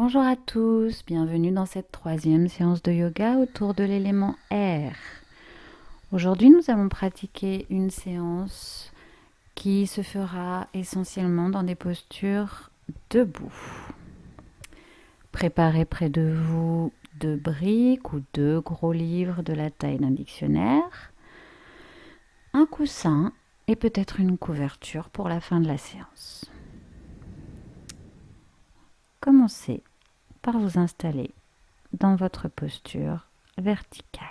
Bonjour à tous, bienvenue dans cette troisième séance de yoga autour de l'élément air. Aujourd'hui, nous allons pratiquer une séance qui se fera essentiellement dans des postures debout. Préparez près de vous 2 briques ou 2 gros livres de la taille d'un dictionnaire, un coussin et peut-être une couverture pour la fin de la séance. Commencez par vous installer dans votre posture verticale.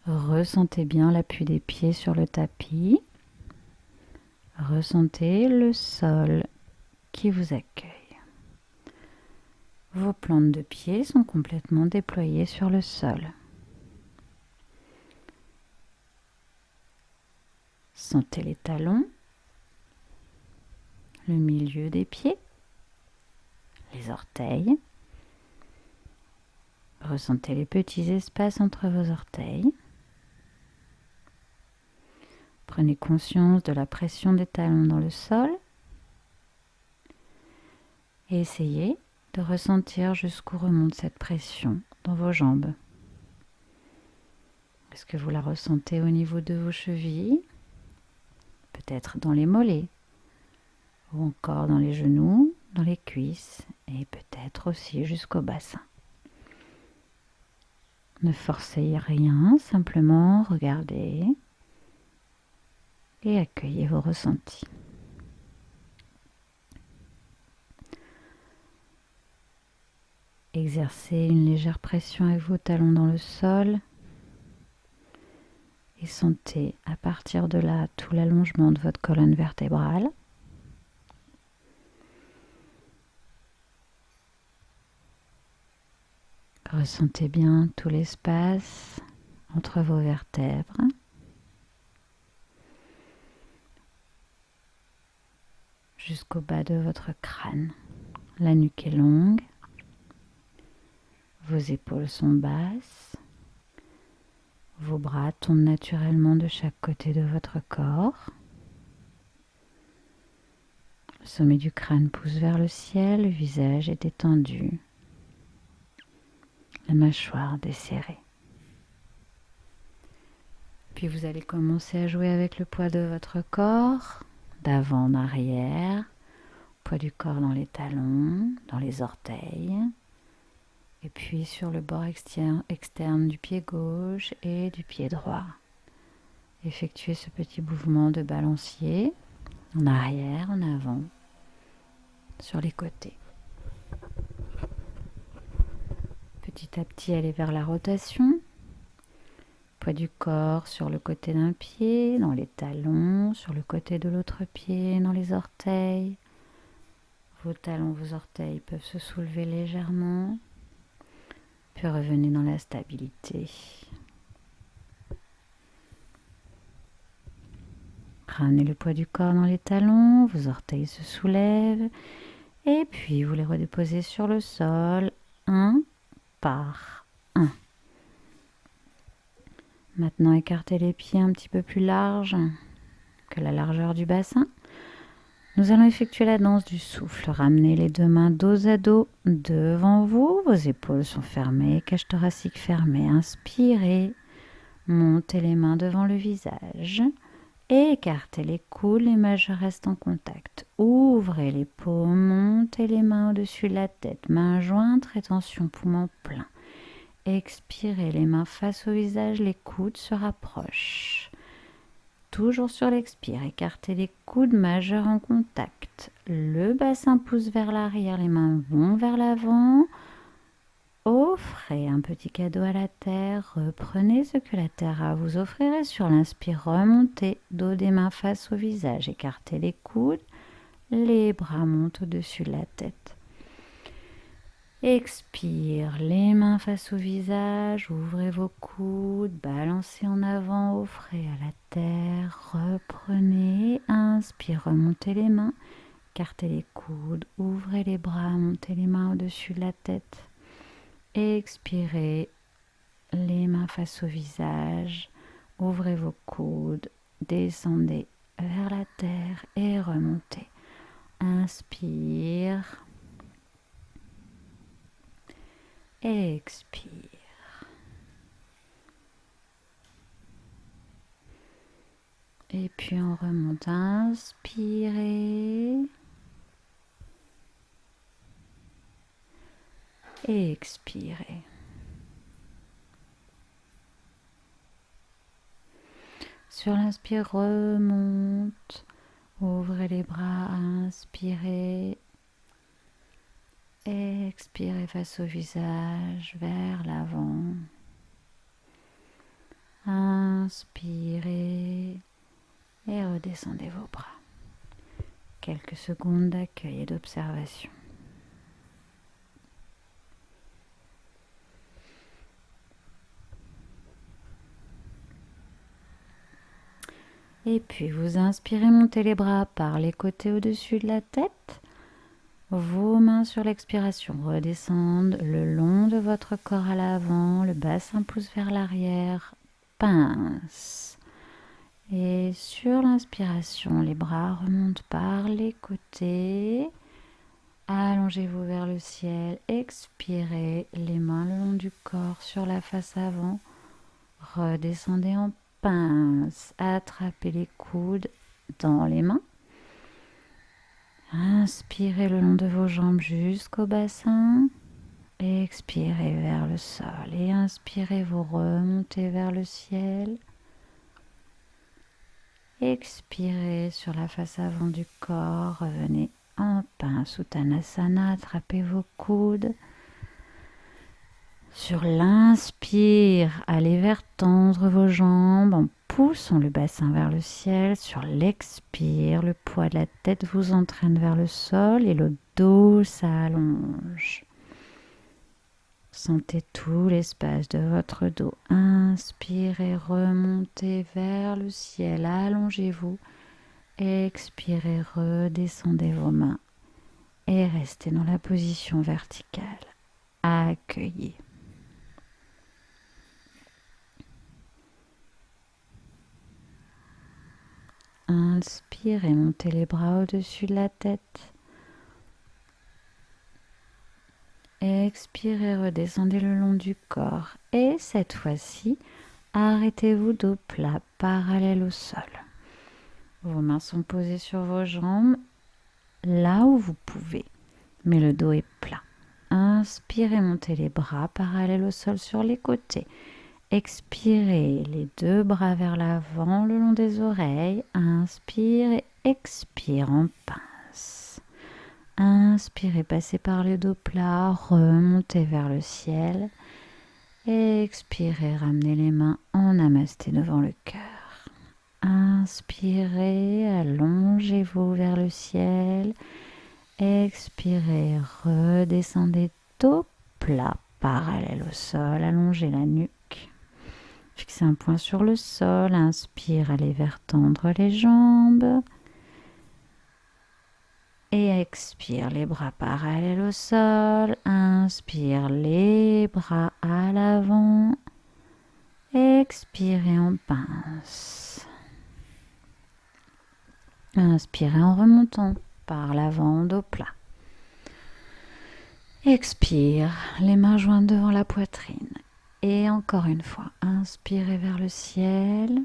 Ressentez bien l'appui des pieds sur le tapis. Ressentez le sol qui vous accueille. Vos plantes de pieds sont complètement déployées sur le sol. Sentez les talons, le milieu des pieds, les orteils. Ressentez les petits espaces entre vos orteils. Prenez conscience de la pression des talons dans le sol et essayez de ressentir jusqu'où remonte cette pression dans vos jambes. Est-ce que vous la ressentez au niveau de vos chevilles, peut-être dans les mollets, ou encore dans les genoux, dans les cuisses et peut-être aussi jusqu'au bassin. Ne forcez rien, simplement regardez et accueillez vos ressentis. Exercez une légère pression avec vos talons dans le sol et sentez à partir de là tout l'allongement de votre colonne vertébrale. Ressentez bien tout l'espace entre vos vertèbres. Jusqu'au bas de votre crâne. La nuque est longue. Vos épaules sont basses. Vos bras tombent naturellement de chaque côté de votre corps. Le sommet du crâne pousse vers le ciel, le visage est détendu. La mâchoire desserrée. Puis vous allez commencer à jouer avec le poids de votre corps, d'avant en arrière, poids du corps dans les talons, dans les orteils, et puis sur le bord externe du pied gauche et du pied droit. Effectuez ce petit mouvement de balancier, en arrière, en avant, sur les côtés. Petit à petit, allez vers la rotation. Poids du corps sur le côté d'un pied, dans les talons, sur le côté de l'autre pied, dans les orteils. Vos talons, vos orteils peuvent se soulever légèrement. Puis revenez dans la stabilité. Ramenez le poids du corps dans les talons, vos orteils se soulèvent. Et puis vous les redéposez sur le sol, un par un. Maintenant, écartez les pieds un petit peu plus larges que la largeur du bassin. Nous allons effectuer la danse du souffle. Ramenez les 2 mains dos à dos devant vous. Vos épaules sont fermées, cage thoracique fermée. Inspirez. Montez les mains devant le visage. Écartez les coudes, les majeurs restent en contact. Ouvrez les paumes, montez les mains au-dessus de la tête. Mains jointes, rétention poumon plein. Expirez, les mains face au visage, les coudes se rapprochent. Toujours sur l'expire, écartez les coudes majeurs en contact. Le bassin pousse vers l'arrière, les mains vont vers l'avant. Offrez un petit cadeau à la terre, reprenez ce que la terre a à vous offrir et sur l'inspire, remontez, dos des mains face au visage, écartez les coudes, les bras montent au-dessus de la tête. Expire, les mains face au visage, ouvrez vos coudes, balancez en avant, offrez à la terre, reprenez, inspire, remontez les mains, écartez les coudes, ouvrez les bras, montez les mains au-dessus de la tête. Expirez, les mains face au visage, ouvrez vos coudes, descendez vers la terre et remontez. Inspire, Expire. Et puis on remonte. Inspirez. Et expirez. Sur l'inspire, remonte. Ouvrez les bras, inspirez. Expirez face au visage, vers l'avant. Inspirez et redescendez vos bras. Quelques secondes d'accueil et d'observation. Et puis vous inspirez, montez les bras par les côtés au-dessus de la tête. Vos mains sur l'expiration redescendent le long de votre corps à l'avant, le bassin pousse vers l'arrière, pince. Et sur l'inspiration, les bras remontent par les côtés. Allongez-vous vers le ciel, expirez, les mains le long du corps sur la face avant. Redescendez en pince, attrapez les coudes dans les mains. Inspirez le long de vos jambes jusqu'au bassin. Expirez vers le sol et inspirez, vous remontez vers le ciel. Expirez sur la face avant du corps, revenez en pince Uttanasana, attrapez vos coudes. Sur l'inspire, allez vers tendre vos jambes en poussant le bassin vers le ciel. Sur l'expire, le poids de la tête vous entraîne vers le sol et le dos s'allonge. Sentez tout l'espace de votre dos. Inspirez, remontez vers le ciel, allongez-vous. Expirez, redescendez vos mains et restez dans la position verticale. Accueillez. Inspirez, montez les bras au-dessus de la tête. Expirez, redescendez le long du corps. Et cette fois-ci, arrêtez-vous dos plat, parallèle au sol. Vos mains sont posées sur vos jambes, là où vous pouvez, mais le dos est plat. Inspirez, montez les bras parallèles au sol sur les côtés. Expirez, les deux bras vers l'avant le long des oreilles. Inspire et expire en pince. Inspirez, passez par le dos plat, remontez vers le ciel. Expirez, ramenez les mains en namasté devant le cœur. Inspirez, allongez-vous vers le ciel. Expirez, redescendez dos plat, parallèle au sol, allongez la nuque. Fixez un point sur le sol, inspire, allez vers tendre les jambes. Et expire, les bras parallèles au sol. Inspire, les bras à l'avant. Expirez en pince. Inspirez en remontant par l'avant, dos plat. Expire, les mains jointes devant la poitrine. Et encore une fois, inspirez vers le ciel.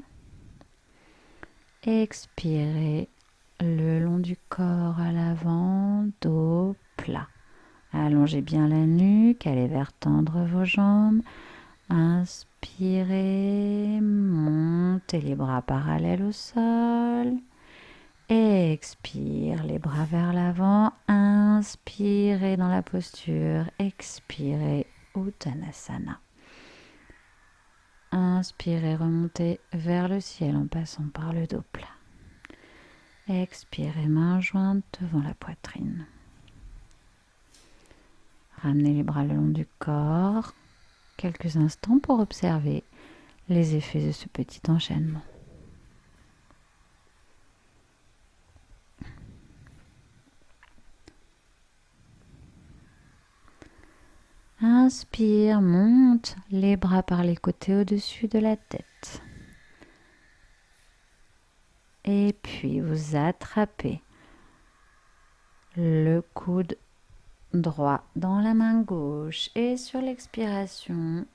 Expirez le long du corps à l'avant, dos plat. Allongez bien la nuque, allez vers tendre vos jambes. Inspirez, montez les bras parallèles au sol. Expire, les bras vers l'avant. Inspirez dans la posture. Expirez, Uttanasana. Inspirez, remontez vers le ciel en passant par le dos plat. Expirez, mains jointes devant la poitrine. Ramenez les bras le long du corps. Quelques instants pour observer les effets de ce petit enchaînement. Inspire, monte les bras par les côtés au-dessus de la tête. Et puis vous attrapez le coude droit dans la main gauche. Et sur l'expiration,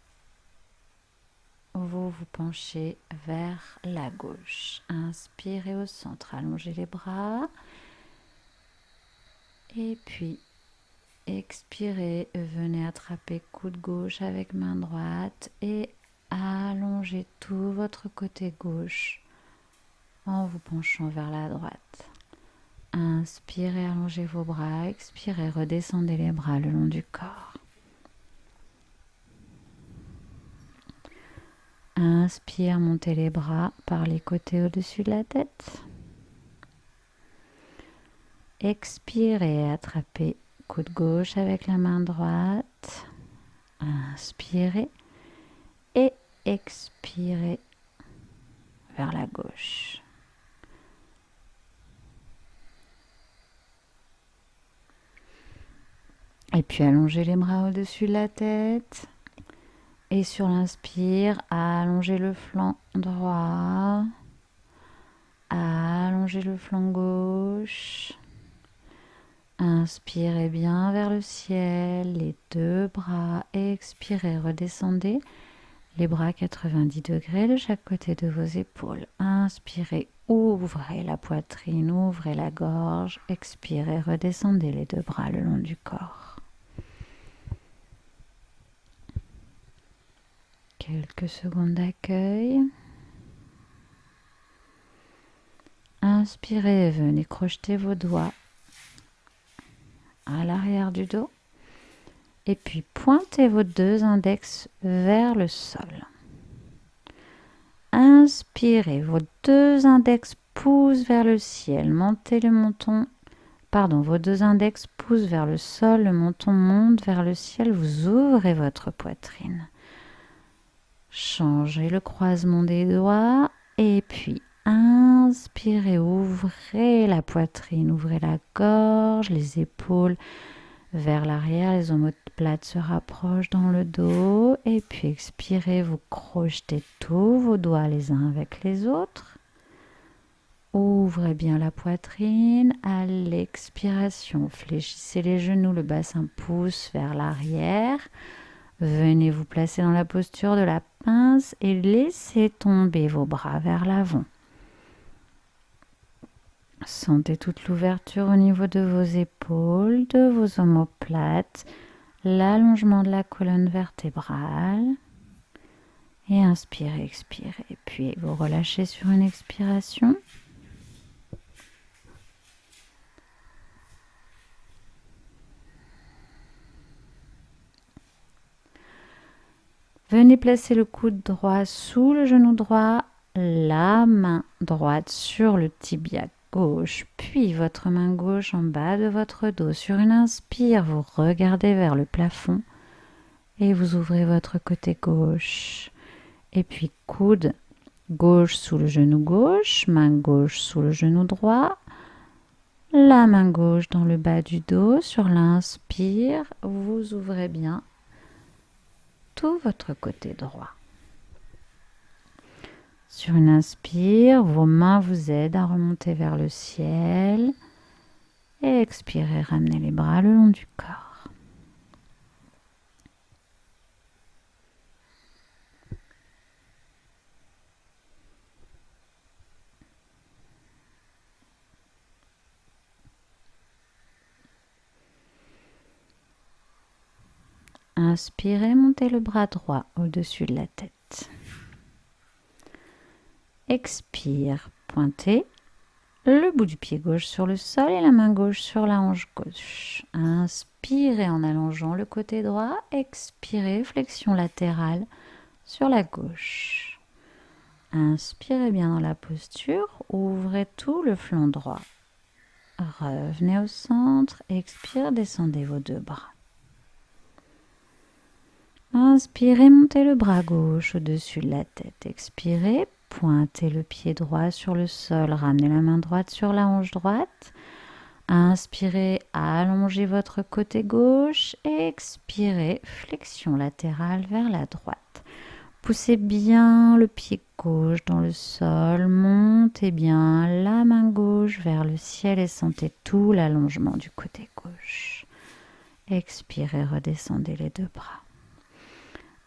vous vous penchez vers la gauche. Inspirez au centre, allongez les bras. Et puis, expirez, venez attraper coude gauche avec main droite et allongez tout votre côté gauche en vous penchant vers la droite. Inspirez, allongez vos bras. Expirez, redescendez les bras le long du corps. Inspire, montez les bras par les côtés au-dessus de la tête. Expirez, attrapez coude gauche avec la main droite. Inspirez et expirez vers la gauche. Et puis allongez les bras au-dessus de la tête. Et sur l'inspire, allongez le flanc droit. Allongez le flanc gauche. Inspirez bien vers le ciel, les deux bras. Expirez, redescendez les bras 90 degrés de chaque côté de vos épaules. Inspirez, ouvrez la poitrine, ouvrez la gorge. Expirez, redescendez les deux bras le long du corps. Quelques secondes d'accueil. Inspirez, venez crocheter vos doigts à l'arrière du dos. Et puis pointez vos deux index vers le sol. Inspirez, vos deux index poussent vers le ciel. Montez le menton. Vos deux index poussent vers le sol. Le menton monte vers le ciel. Vous ouvrez votre poitrine. Changez le croisement des doigts. Et puis inspirez, ouvrez la poitrine, ouvrez la gorge, les épaules vers l'arrière, les omoplates se rapprochent dans le dos. Et puis expirez, vous crochetez tous vos doigts les uns avec les autres. Ouvrez bien la poitrine. À l'expiration, fléchissez les genoux, le bassin pousse vers l'arrière. Venez vous placer dans la posture de la pince et laissez tomber vos bras vers l'avant. Sentez toute l'ouverture au niveau de vos épaules, de vos omoplates, l'allongement de la colonne vertébrale. Et inspirez, expirez. Puis vous relâchez sur une expiration. Venez placer le coude droit sous le genou droit, la main droite sur le tibia gauche, puis votre main gauche en bas de votre dos. Sur une inspire, vous regardez vers le plafond et vous ouvrez votre côté gauche. Et puis coude gauche sous le genou gauche, main gauche sous le genou droit, la main gauche dans le bas du dos. Sur l'inspire, vous ouvrez bien tout votre côté droit. Sur une inspire, vos mains vous aident à remonter vers le ciel. Et expirez, ramenez les bras le long du corps. Inspirez, montez le bras droit au-dessus de la tête. Expire, pointez le bout du pied gauche sur le sol et la main gauche sur la hanche gauche. Inspirez en allongeant le côté droit. Expirez, flexion latérale sur la gauche. Inspirez bien dans la posture. Ouvrez tout le flanc droit. Revenez au centre. Expire, descendez vos deux bras. Inspirez, montez le bras gauche au-dessus de la tête. Expirez, pointez le pied droit sur le sol. Ramenez la main droite sur la hanche droite. Inspirez, allongez votre côté gauche. Expirez, flexion latérale vers la droite. Poussez bien le pied gauche dans le sol. Montez bien la main gauche vers le ciel et sentez tout l'allongement du côté gauche. Expirez, redescendez les deux bras.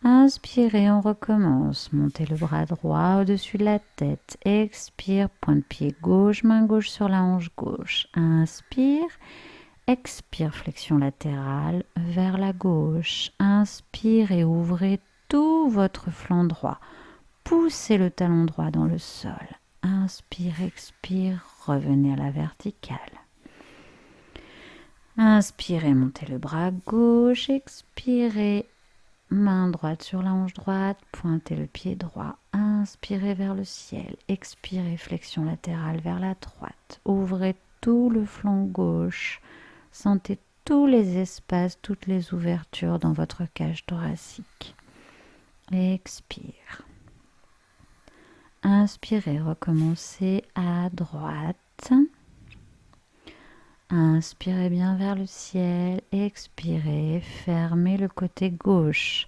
Inspirez, on recommence. Montez le bras droit au-dessus de la tête. Expire, point de pied gauche, main gauche sur la hanche gauche. Inspire. Expire, flexion latérale vers la gauche. Inspire et ouvrez tout votre flanc droit. Poussez le talon droit dans le sol. Inspire, expire, revenez à la verticale. Inspirez, montez le bras gauche. Expirez, main droite sur la hanche droite, pointez le pied droit. Inspirez vers le ciel. Expirez, flexion latérale vers la droite. Ouvrez tout le flanc gauche. Sentez tous les espaces, toutes les ouvertures dans votre cage thoracique. Expire. Inspirez, recommencez à droite. Inspirez bien vers le ciel. Expirez, fermez le côté gauche.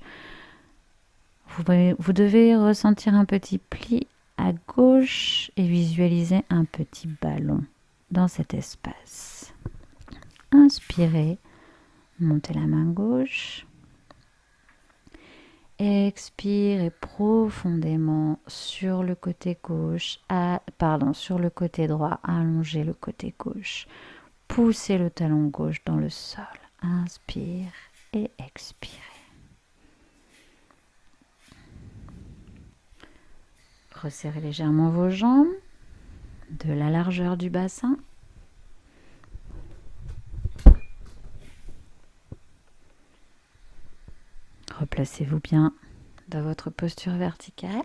Vous devez ressentir un petit pli à gauche et visualiser un petit ballon dans cet espace. Inspirez, montez la main gauche. Expirez profondément sur le côté gauche, sur le côté droit, allongez le côté gauche. Poussez le talon gauche dans le sol. Inspire et expirez. Resserrez légèrement vos jambes de la largeur du bassin. Replacez-vous bien dans votre posture verticale.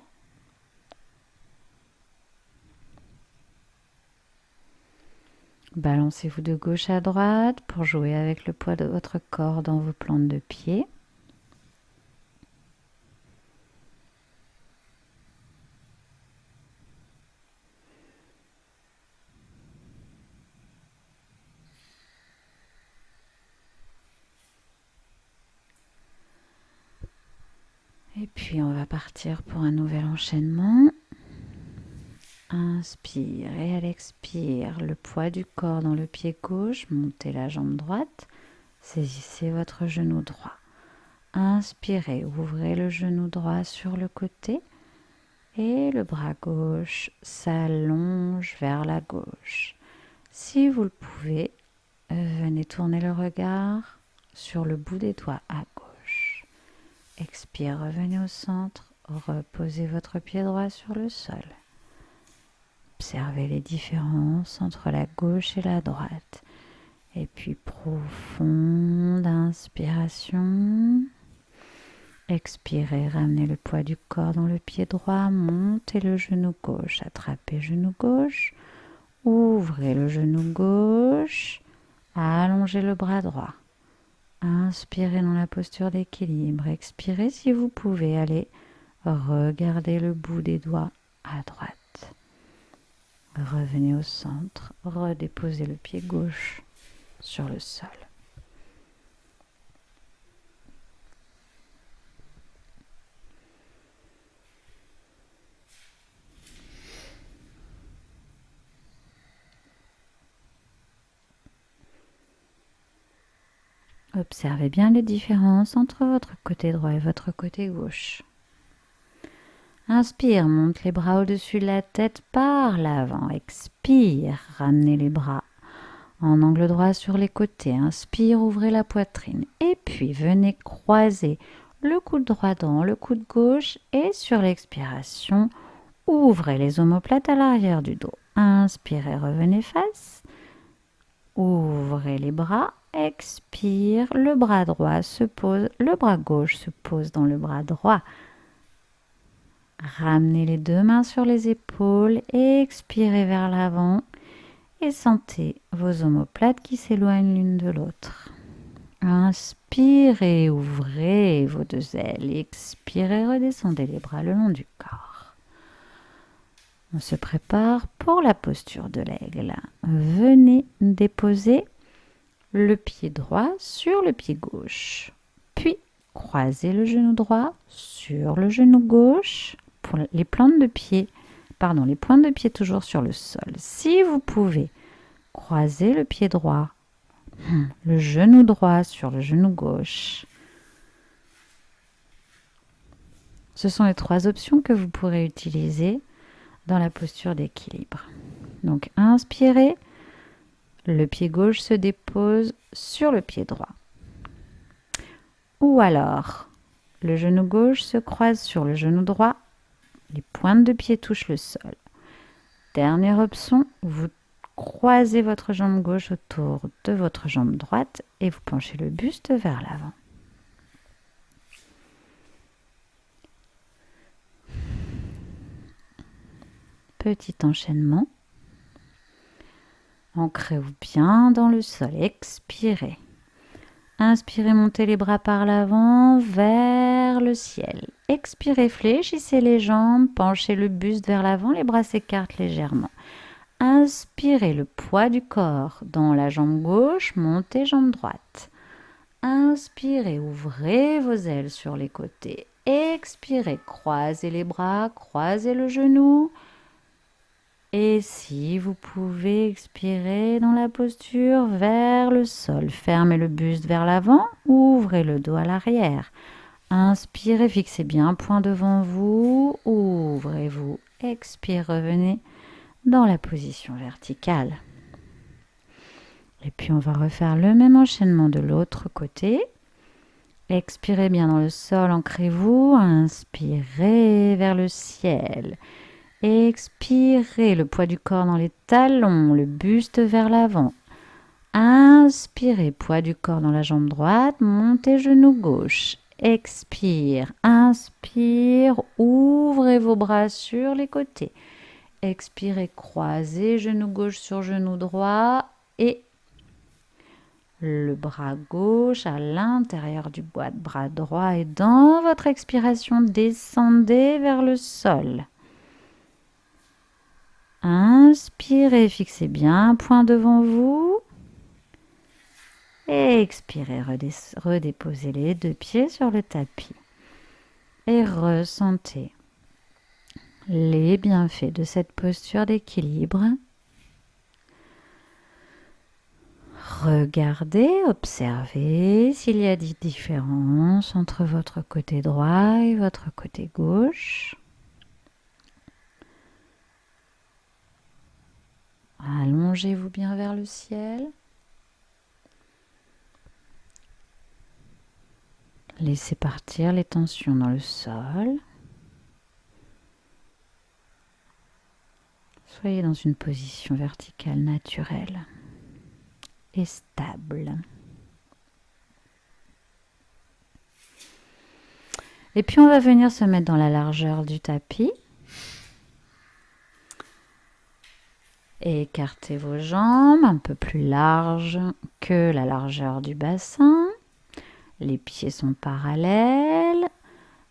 Balancez-vous de gauche à droite pour jouer avec le poids de votre corps dans vos plantes de pied. Et puis on va partir pour un nouvel enchaînement. Inspire et à l'expire, le poids du corps dans le pied gauche, montez la jambe droite, saisissez votre genou droit. Inspirez, ouvrez le genou droit sur le côté et le bras gauche s'allonge vers la gauche. Si vous le pouvez, venez tourner le regard sur le bout des doigts à gauche. Expire, revenez au centre, reposez votre pied droit sur le sol. Observez les différences entre la gauche et la droite. Et puis profonde inspiration. Expirez, ramenez le poids du corps dans le pied droit, montez le genou gauche, attrapez genou gauche, ouvrez le genou gauche, allongez le bras droit. Inspirez dans la posture d'équilibre. Expirez si vous pouvez. Allez, regardez le bout des doigts à droite. Revenez au centre, redéposez le pied gauche sur le sol. Observez bien les différences entre votre côté droit et votre côté gauche. Inspire, monte les bras au-dessus de la tête par l'avant. Expire, ramenez les bras en angle droit sur les côtés. Inspire, ouvrez la poitrine. Et puis, venez croiser le coude droit dans le coude gauche. Et sur l'expiration, ouvrez les omoplates à l'arrière du dos. Inspirez, revenez face. Ouvrez les bras. Expire, le bras droit se pose, le bras gauche se pose dans le bras droit. Ramenez les deux mains sur les épaules, expirez vers l'avant et sentez vos omoplates qui s'éloignent l'une de l'autre. Inspirez, ouvrez vos deux ailes, expirez, redescendez les bras le long du corps. On se prépare pour la posture de l'aigle. Venez déposer le pied droit sur le pied gauche, puis croisez le genou droit sur le genou gauche. Pour les pointes de pied toujours sur le sol. Si vous pouvez, croisez le pied droit Le genou droit sur le genou gauche. Ce sont les 3 options que vous pourrez utiliser dans la posture d'équilibre. Donc, inspirez, le pied gauche se dépose sur le pied droit. Ou alors, le genou gauche se croise sur le genou droit, les pointes de pied touchent le sol. Dernière option, vous croisez votre jambe gauche autour de votre jambe droite et vous penchez le buste vers l'avant. Petit enchaînement. Ancrez-vous bien dans le sol. Expirez. Inspirez, montez les bras par l'avant vers le ciel. Expirez, fléchissez les jambes, penchez le buste vers l'avant, les bras s'écartent légèrement. Inspirez le poids du corps dans la jambe gauche, montez jambe droite. Inspirez, ouvrez vos ailes sur les côtés. Expirez, croisez les bras, croisez le genou. Et si vous pouvez expirer dans la posture vers le sol, fermez le buste vers l'avant, ouvrez le dos à l'arrière. Inspirez, fixez bien un point devant vous, ouvrez-vous, expirez, revenez dans la position verticale. Et puis on va refaire le même enchaînement de l'autre côté. Expirez bien dans le sol, ancrez-vous, inspirez vers le ciel. Expirez, le poids du corps dans les talons, le buste vers l'avant. Inspirez, poids du corps dans la jambe droite, montez genou gauche. Expire, inspire, ouvrez vos bras sur les côtés. Expirez, croisez genou gauche sur genou droit et le bras gauche à l'intérieur du bras droit et dans votre expiration, descendez vers le sol. Inspirez, fixez bien un point devant vous. Et expirez, redéposez les 2 pieds sur le tapis. Et ressentez les bienfaits de cette posture d'équilibre. Regardez, observez s'il y a des différences entre votre côté droit et votre côté gauche. Allongez-vous bien vers le ciel. Laissez partir les tensions dans le sol. Soyez dans une position verticale naturelle et stable. Et puis on va venir se mettre dans la largeur du tapis. Écartez vos jambes un peu plus larges que la largeur du bassin. Les pieds sont parallèles.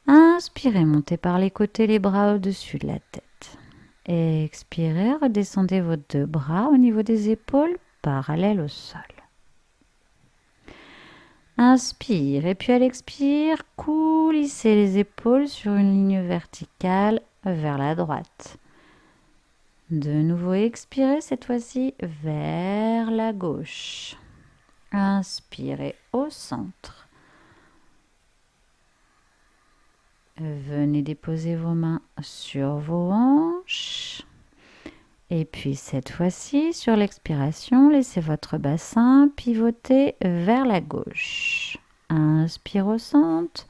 Inspirez, montez par les côtés les bras au-dessus de la tête. Expirez, redescendez vos 2 bras au niveau des épaules, parallèles au sol. Inspire et puis à l'expire, coulissez les épaules sur une ligne verticale vers la droite. De nouveau, expirez cette fois-ci vers la gauche. Inspirez au centre. Venez déposer vos mains sur vos hanches. Et puis cette fois-ci, sur l'expiration, laissez votre bassin pivoter vers la gauche. Inspire au centre.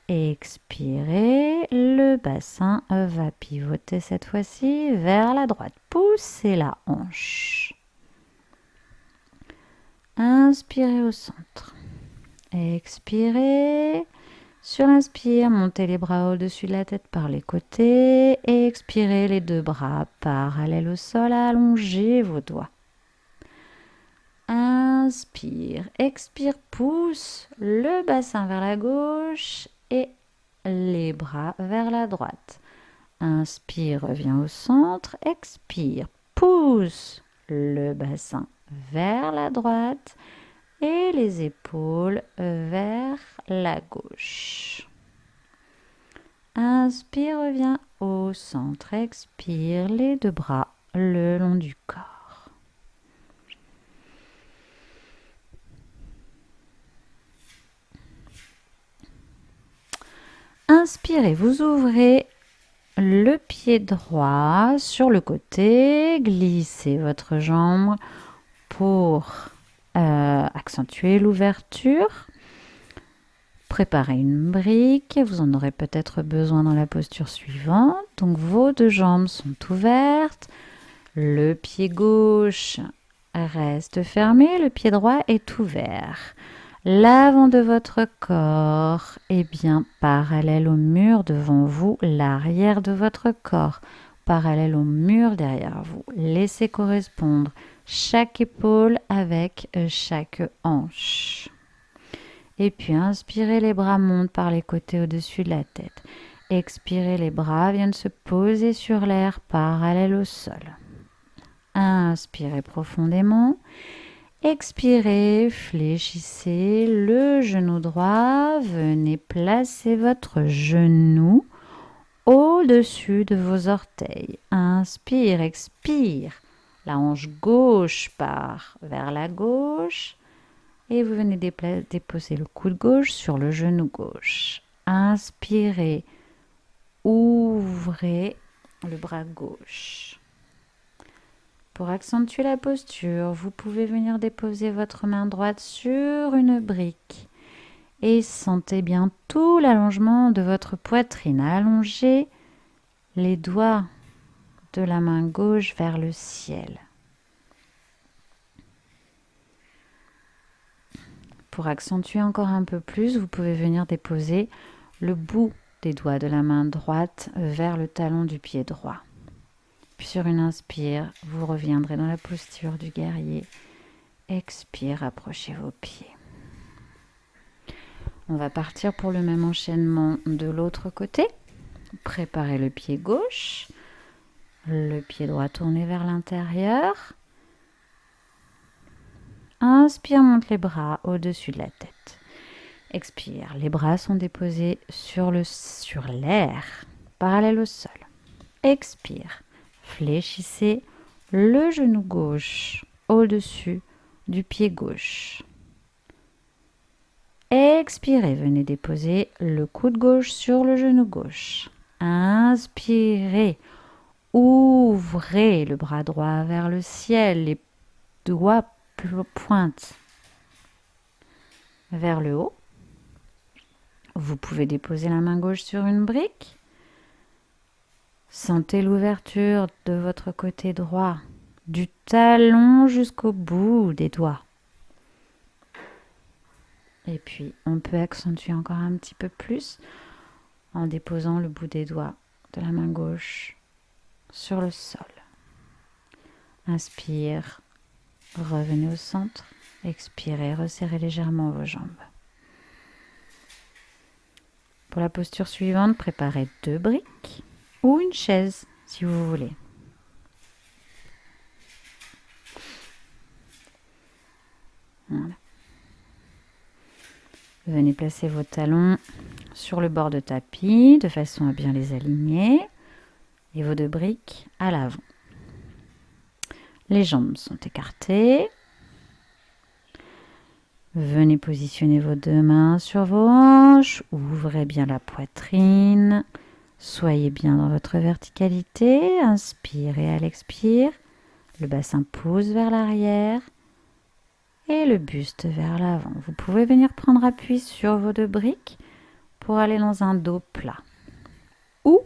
Expirez, le bassin va pivoter cette fois-ci vers la droite. Poussez la hanche. Inspirez au centre. Expirez. Sur l'inspire, montez les bras au-dessus de la tête par les côtés. Expirez, les 2 bras parallèles au sol. Allongez vos doigts. Inspire, expire, pousse le bassin vers la gauche et les bras vers la droite. Inspire, reviens au centre. Expire, pousse le bassin vers la droite et les épaules vers la gauche. Inspire, reviens au centre. Expire, les 2 bras le long du corps. Inspirez, vous ouvrez le pied droit sur le côté, glissez votre jambe pour accentuer l'ouverture. Préparez une brique, vous en aurez peut-être besoin dans la posture suivante. Donc vos deux jambes sont ouvertes, le pied gauche reste fermé, le pied droit est ouvert. L'avant de votre corps est bien parallèle au mur devant vous, l'arrière de votre corps parallèle au mur derrière vous. Laissez correspondre chaque épaule avec chaque hanche. Et puis inspirez, les bras montent par les côtés au-dessus de la tête. Expirez, les bras viennent se poser sur l'air parallèle au sol. Inspirez profondément. Expirez, fléchissez le genou droit. Venez placer votre genou au-dessus de vos orteils. Inspire, expire. La hanche gauche part vers la gauche. Et vous venez déposer le coude gauche sur le genou gauche. Inspirez, ouvrez le bras gauche. Pour accentuer la posture, vous pouvez venir déposer votre main droite sur une brique et sentez bien tout l'allongement de votre poitrine. Allongez les doigts de la main gauche vers le ciel. Pour accentuer encore un peu plus, vous pouvez venir déposer le bout des doigts de la main droite vers le talon du pied droit. Puis sur une inspire, vous reviendrez dans la posture du guerrier. Expire, approchez vos pieds. On va partir pour le même enchaînement de l'autre côté. Préparez le pied gauche, le pied droit tourné vers l'intérieur. Inspire, monte les bras au-dessus de la tête. Expire, les bras sont déposés sur l'air, parallèle au sol. Expire, fléchissez le genou gauche au-dessus du pied gauche. Expirez, venez déposer le coude gauche sur le genou gauche. Inspirez, ouvrez le bras droit vers le ciel, les doigts pointent vers le haut. Vous pouvez déposer la main gauche sur une brique. Sentez l'ouverture de votre côté droit, du talon jusqu'au bout des doigts. Et puis, on peut accentuer encore un petit peu plus en déposant le bout des doigts de la main gauche sur le sol. Inspire, revenez au centre. Expirez, resserrez légèrement vos jambes. Pour la posture suivante, préparez 2 briques ou une chaise si vous voulez. Voilà. Venez placer vos talons sur le bord de tapis de façon à bien les aligner et vos 2 briques à l'avant. Les jambes sont écartées. Venez positionner vos 2 mains sur vos hanches. Ouvrez bien la poitrine. Soyez bien dans votre verticalité. Inspirez à l'expire. Le bassin pousse vers l'arrière et le buste vers l'avant. Vous pouvez venir prendre appui sur vos 2 briques pour aller dans un dos plat. Ou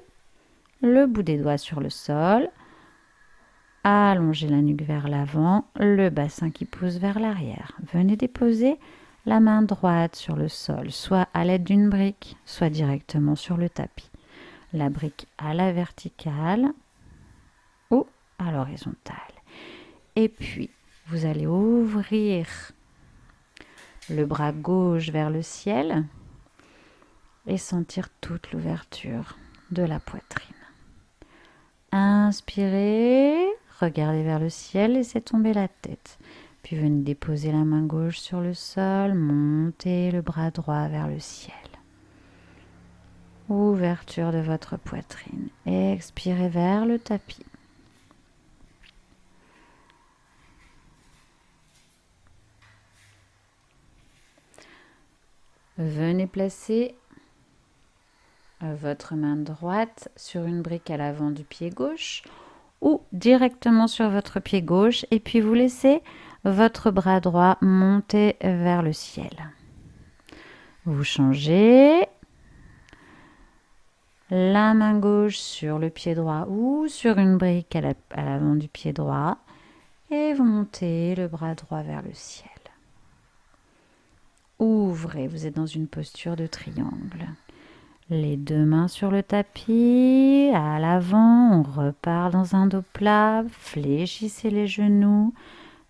le bout des doigts sur le sol. Allongez la nuque vers l'avant, le bassin qui pousse vers l'arrière. Venez déposer la main droite sur le sol, soit à l'aide d'une brique, soit directement sur le tapis. La brique à la verticale ou à l'horizontale. Et puis, vous allez ouvrir le bras gauche vers le ciel et sentir toute l'ouverture de la poitrine. Inspirez, regardez vers le ciel, laissez tomber la tête. Puis venez déposer la main gauche sur le sol, montez le bras droit vers le ciel. Ouverture de votre poitrine. Expirez vers le tapis. Venez placer votre main droite sur une brique à l'avant du pied gauche ou directement sur votre pied gauche et puis vous laissez votre bras droit monter vers le ciel. Vous changez la main gauche sur le pied droit ou sur une brique à l'avant du pied droit et vous montez le bras droit vers le ciel. Ouvrez, vous êtes dans une posture de triangle. Les deux mains sur le tapis, à l'avant, on repart dans un dos plat, fléchissez les genoux,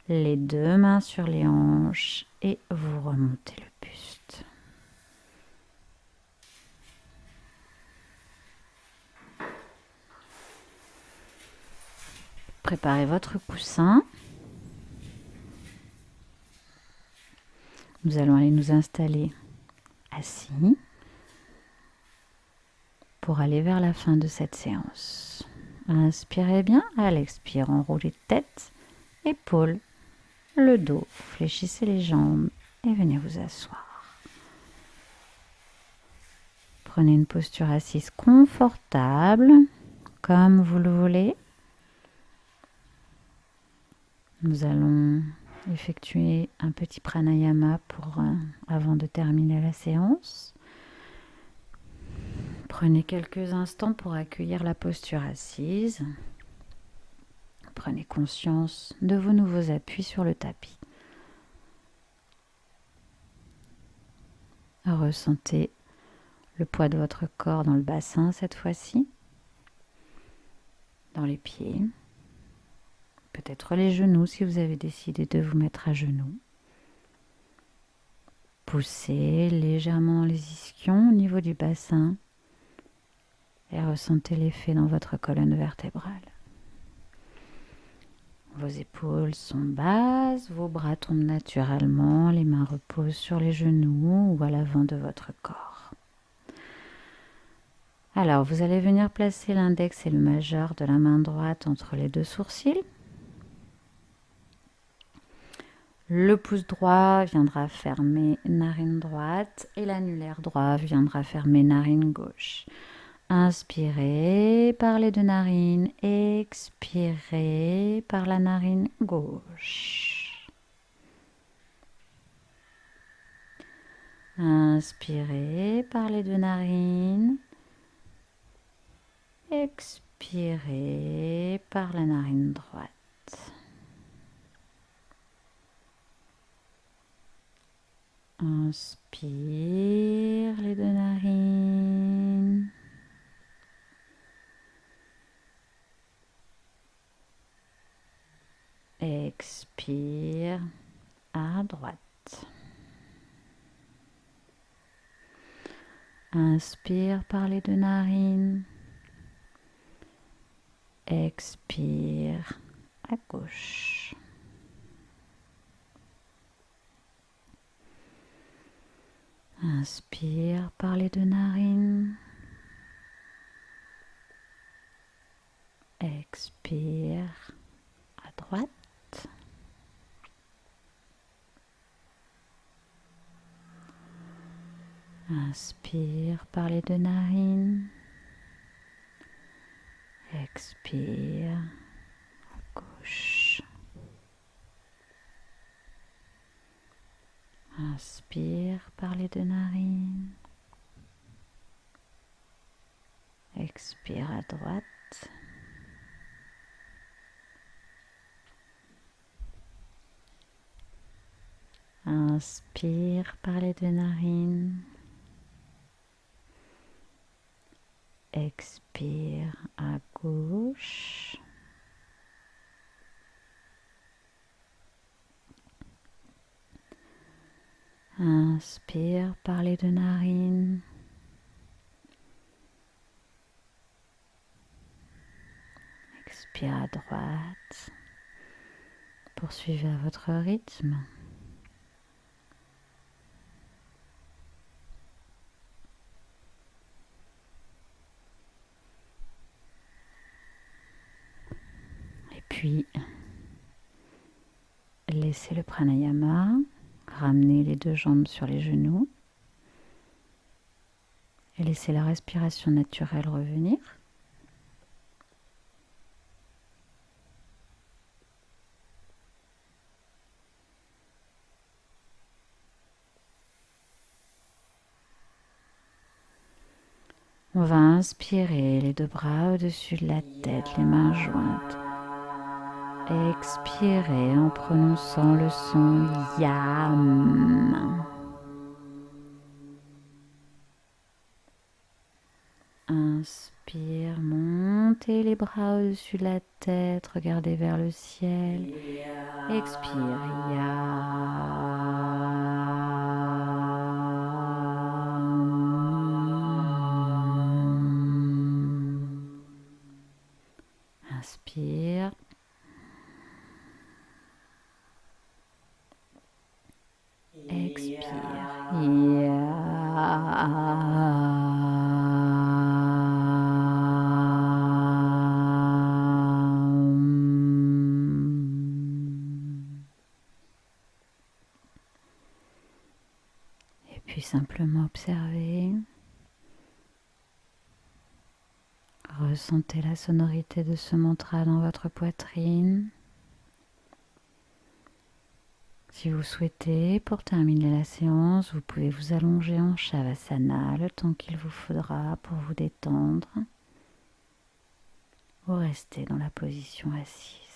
les deux mains sur les hanches et vous remontez le buste. Préparez votre coussin. Nous allons aller nous installer assis pour aller vers la fin de cette séance. Inspirez bien, à l'expire, enroulez tête, épaules, le dos, fléchissez les jambes et venez vous asseoir. Prenez une posture assise confortable, comme vous le voulez. Nous allons effectuer un petit pranayama avant de terminer la séance. Prenez quelques instants pour accueillir la posture assise. Prenez conscience de vos nouveaux appuis sur le tapis. Ressentez le poids de votre corps dans le bassin cette fois-ci, dans les pieds. Peut-être les genoux si vous avez décidé de vous mettre à genoux. Poussez légèrement les ischions au niveau du bassin et ressentez l'effet dans votre colonne vertébrale. Vos épaules sont basses, vos bras tombent naturellement, les mains reposent sur les genoux ou à l'avant de votre corps. Alors, vous allez venir placer l'index et le majeur de la main droite entre les deux sourcils. Le pouce droit viendra fermer narine droite et l'annulaire droit viendra fermer narine gauche. Inspirez par les deux narines, expirez par la narine gauche. Inspirez par les deux narines, expirez par la narine droite. Inspire les deux narines. Expire à droite. Inspire par les deux narines. Expire à gauche. Inspire par les deux narines. Expire à droite. Inspire par les deux narines. Expire à gauche. Inspire par les deux narines. Expire à droite. Inspire par les deux narines. Expire à gauche. Inspire par les deux narines. Expire à droite. Poursuivez à votre rythme. Et puis, laissez le pranayama. Ramenez les deux jambes sur les genoux. Et laissez la respiration naturelle revenir. On va inspirer les 2 bras au-dessus de la tête, les mains jointes. Expirez en prononçant le son YAM. Inspire, montez les bras au-dessus de la tête, regardez vers le ciel. Expire, YAM. Inspire. Expire. Et puis simplement observer. Ressentez la sonorité de ce mantra dans votre poitrine. Si vous souhaitez, pour terminer la séance, vous pouvez vous allonger en Shavasana le temps qu'il vous faudra pour vous détendre ou rester dans la position assise.